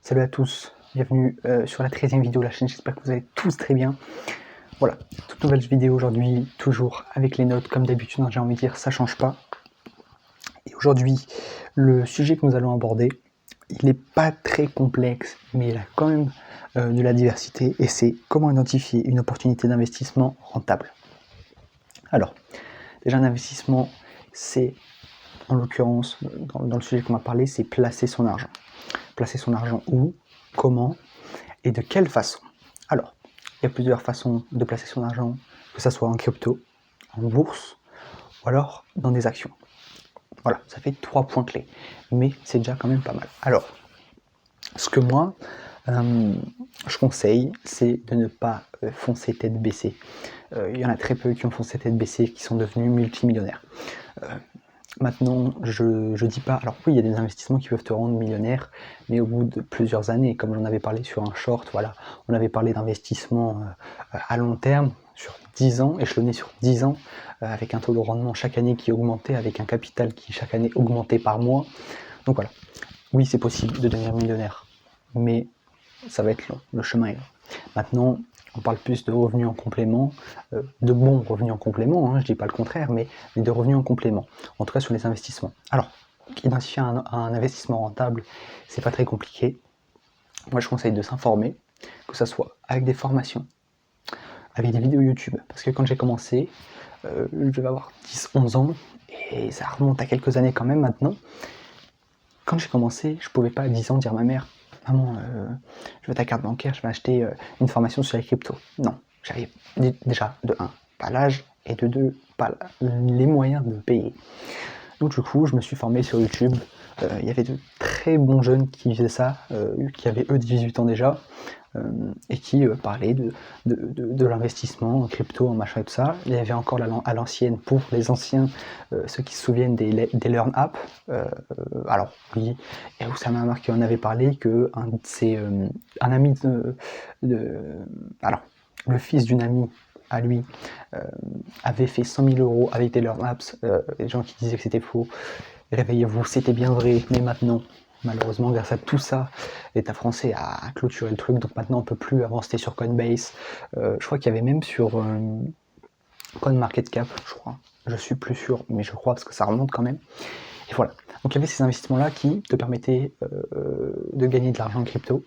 Salut à tous, bienvenue sur la 13e vidéo de la chaîne, j'espère que vous allez tous très bien. Voilà, toute nouvelle vidéo aujourd'hui, toujours avec les notes, comme d'habitude, j'ai envie de dire, ça change pas. Et aujourd'hui, le sujet que nous allons aborder, il n'est pas très complexe, mais il a quand même de la diversité, et c'est comment identifier une opportunité d'investissement rentable. Alors, déjà un investissement, c'est, en l'occurrence, dans le sujet qu'on va parler, c'est placer son argent. Placer son argent où, comment et de quelle façon. Alors, il y a plusieurs façons de placer son argent, que ce soit en crypto, en bourse, ou alors dans des actions. Voilà, ça fait 3 points clés, mais c'est déjà quand même pas mal. Alors, ce que moi, je conseille, c'est de ne pas foncer tête baissée. Il y en a très peu qui ont foncé tête baissée, qui sont devenus multimillionnaires. Maintenant, je dis pas. Alors oui, il y a des investissements qui peuvent te rendre millionnaire, mais au bout de plusieurs années, comme j'en avais parlé sur un short, voilà, on avait parlé d'investissement à long terme, sur 10 ans, échelonné sur 10 ans, avec un taux de rendement chaque année qui augmentait, avec un capital qui chaque année augmentait par mois. Donc voilà, oui, c'est possible de devenir millionnaire, mais ça va être long, le chemin est long. Maintenant, on parle plus de revenus en complément, de bons revenus en complément, je ne dis pas le contraire, mais de revenus en complément, en tout cas sur les investissements. Alors, identifier un investissement rentable, c'est pas très compliqué. Moi, je conseille de s'informer, que ce soit avec des formations, avec des vidéos YouTube, parce que quand j'ai commencé, je devais avoir 10-11 ans, et ça remonte à quelques années quand même maintenant. Quand j'ai commencé, je pouvais pas à 10 ans dire à ma mère: maman, je veux ta carte bancaire, je vais acheter une formation sur les cryptos. Non, j'avais déjà, de 1, pas l'âge, et de 2, pas les moyens de payer. Donc du coup, je me suis formé sur YouTube. Il y avait de très bons jeunes qui faisaient ça, qui avaient eux 18 ans déjà, et qui parlaient de l'investissement en crypto, en machin et tout ça. Il y avait encore à l'ancienne, pour les anciens, ceux qui se souviennent des Learn App. Alors oui, et Oussama Hamar qui en avait parlé, que un ami alors, le fils d'une amie à lui avait fait 100 000 € avec des Learn Apps. Les gens qui disaient que c'était faux, réveillez-vous, c'était bien vrai, mais maintenant, malheureusement, grâce à tout ça, l'État français a clôturé le truc, donc maintenant on ne peut plus avancer sur Coinbase. Je crois qu'il y avait même sur CoinMarketCap, je crois. Je suis plus sûr, mais je crois parce que ça remonte quand même. Et voilà. Donc il y avait ces investissements-là qui te permettaient de gagner de l'argent en crypto,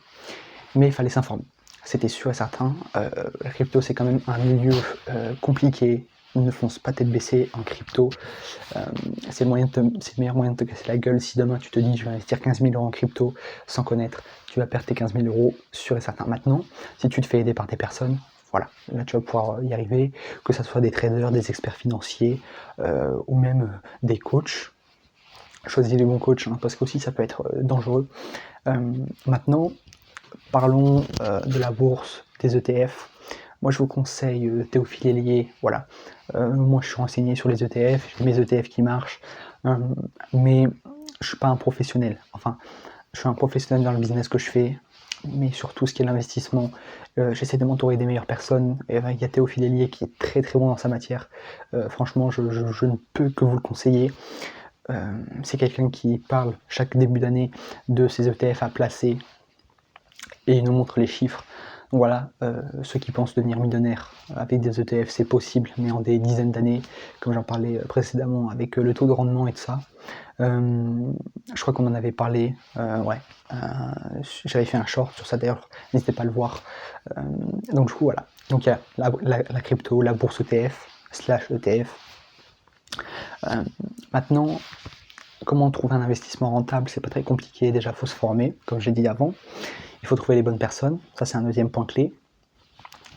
mais il fallait s'informer. C'était sûr et certain. La crypto, c'est quand même un milieu compliqué. Ne fonce pas tête baissée en crypto. C'est le meilleur moyen de te casser la gueule. Si demain tu te dis je vais investir 15 000 € en crypto sans connaître, tu vas perdre tes 15 000 € sûr et certain. Maintenant, si tu te fais aider par des personnes, voilà, là tu vas pouvoir y arriver, que ce soit des traders, des experts financiers ou même des coachs. Choisis les bons coachs, parce qu'aussi ça peut être dangereux. Maintenant, parlons de la bourse, des ETF. Moi, je vous conseille Théophile Hélier. Voilà. Moi, je suis renseigné sur les ETF, j'ai mes ETF qui marchent, mais je suis pas un professionnel. Enfin, je suis un professionnel dans le business que je fais, mais sur tout ce qui est l'investissement, j'essaie de m'entourer des meilleures personnes. Et il y a Théophile Hélier qui est très très bon dans sa matière. Franchement, je ne peux que vous le conseiller. C'est quelqu'un qui parle chaque début d'année de ses ETF à placer, et il nous montre les chiffres. Donc voilà, ceux qui pensent devenir millionnaires avec des ETF, c'est possible, mais en des dizaines d'années, comme j'en parlais précédemment, avec le taux de rendement et tout ça. Je crois qu'on en avait parlé, ouais. J'avais fait un short sur ça d'ailleurs, n'hésitez pas à le voir. Donc du coup voilà, donc il y a la crypto, la bourse ETF, /ETF. Maintenant, comment trouver un investissement rentable? C'est pas très compliqué, déjà il faut se former, comme j'ai dit avant. Il faut trouver les bonnes personnes, ça c'est un deuxième point clé.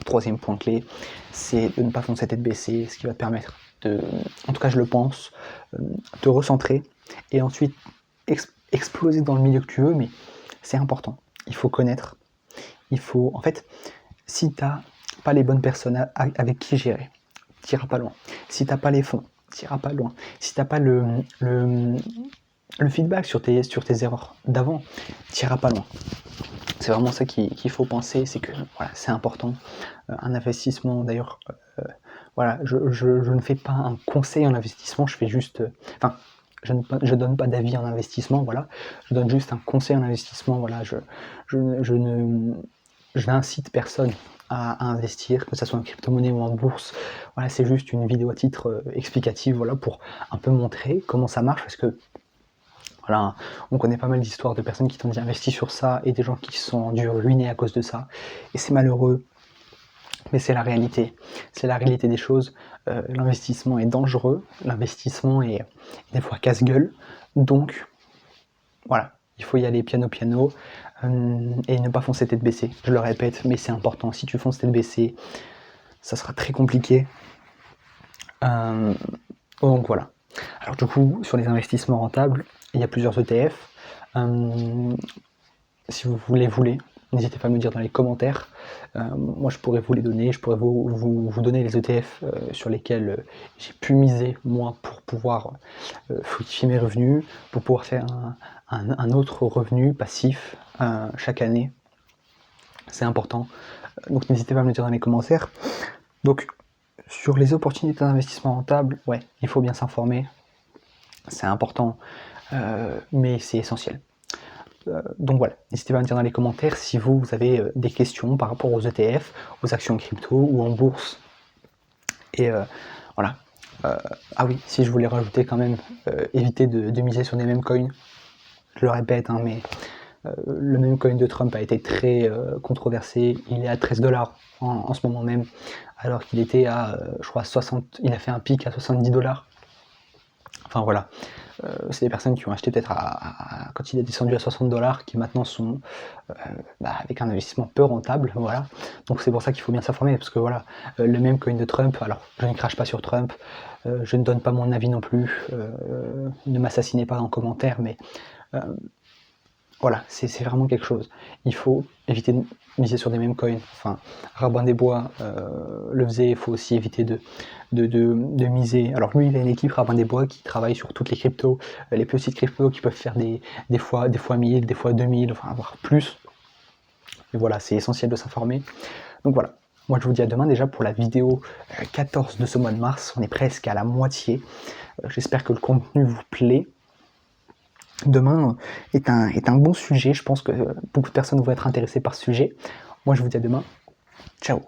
Troisième point clé, c'est de ne pas foncer tête baissée, ce qui va te permettre de, en tout cas je le pense, te recentrer et ensuite exploser dans le milieu que tu veux, mais c'est important. Il faut connaître, il faut, en fait, si tu n'as pas les bonnes personnes avec qui gérer, tu n'iras pas loin. Si tu n'as pas les fonds, tu n'iras pas loin. Si tu n'as pas le feedback sur tes erreurs d'avant, tu n'iras pas loin. C'est vraiment ça qu'il faut penser, c'est que voilà, c'est important. Un investissement, d'ailleurs, voilà, je ne fais pas un conseil en investissement, je fais juste, enfin, je donne pas d'avis en investissement, voilà. Je donne juste un conseil en investissement, voilà. Je n'incite personne à investir, que ce soit en crypto-monnaie ou en bourse. Voilà, c'est juste une vidéo à titre explicative, voilà, pour un peu montrer comment ça marche, parce que voilà, on connaît pas mal d'histoires de personnes qui ont investi sur ça et des gens qui se sont dû ruiner à cause de ça. Et c'est malheureux, mais c'est la réalité. C'est la réalité des choses. L'investissement est dangereux, l'investissement est des fois casse-gueule. Donc, voilà, il faut y aller piano et ne pas foncer tête baissée. Je le répète, mais c'est important. Si tu fonces tête baissée, ça sera très compliqué. Donc voilà. Alors du coup, sur les investissements rentables, il y a plusieurs ETF. Si vous voulez, n'hésitez pas à me dire dans les commentaires. Moi, je pourrais vous les donner. Je pourrais vous donner les ETF sur lesquels j'ai pu miser, moi, pour pouvoir fructifier mes revenus, pour pouvoir faire un autre revenu passif chaque année. C'est important. Donc, n'hésitez pas à me le dire dans les commentaires. Donc, sur les opportunités d'investissement rentable, ouais, il faut bien s'informer. C'est important, mais c'est essentiel. Donc voilà, n'hésitez pas à me dire dans les commentaires si vous avez des questions par rapport aux ETF, aux actions crypto ou en bourse. Et voilà. Ah oui, si je voulais rajouter quand même, éviter de miser sur des mêmes coins. Je le répète, hein, mais le même coin de Trump a été très controversé. Il est à 13$ en ce moment même, alors qu'il était à, je crois, 60. Il a fait un pic à 70$. Enfin voilà. C'est des personnes qui ont acheté peut-être quand il est descendu à 60$, qui maintenant sont avec un investissement peu rentable, voilà. Donc c'est pour ça qu'il faut bien s'informer, parce que voilà, le même coin de Trump, alors je ne crache pas sur Trump, je ne donne pas mon avis non plus, ne m'assassinez pas en commentaire, mais voilà, c'est vraiment quelque chose. Il faut éviter de miser sur des mêmes coins. Enfin, Robin des Bois le faisait, il faut aussi éviter de miser. Alors lui, il a une équipe, Robin des Bois, qui travaille sur toutes les cryptos, les petites cryptos qui peuvent faire des fois 1000, des fois 2000, enfin voire plus. Et voilà, c'est essentiel de s'informer. Donc voilà, moi je vous dis à demain déjà pour la vidéo 14 de ce mois de mars. On est presque à la moitié. J'espère que le contenu vous plaît. Demain est un bon sujet, je pense que beaucoup de personnes vont être intéressées par ce sujet. Moi je vous dis à demain, ciao.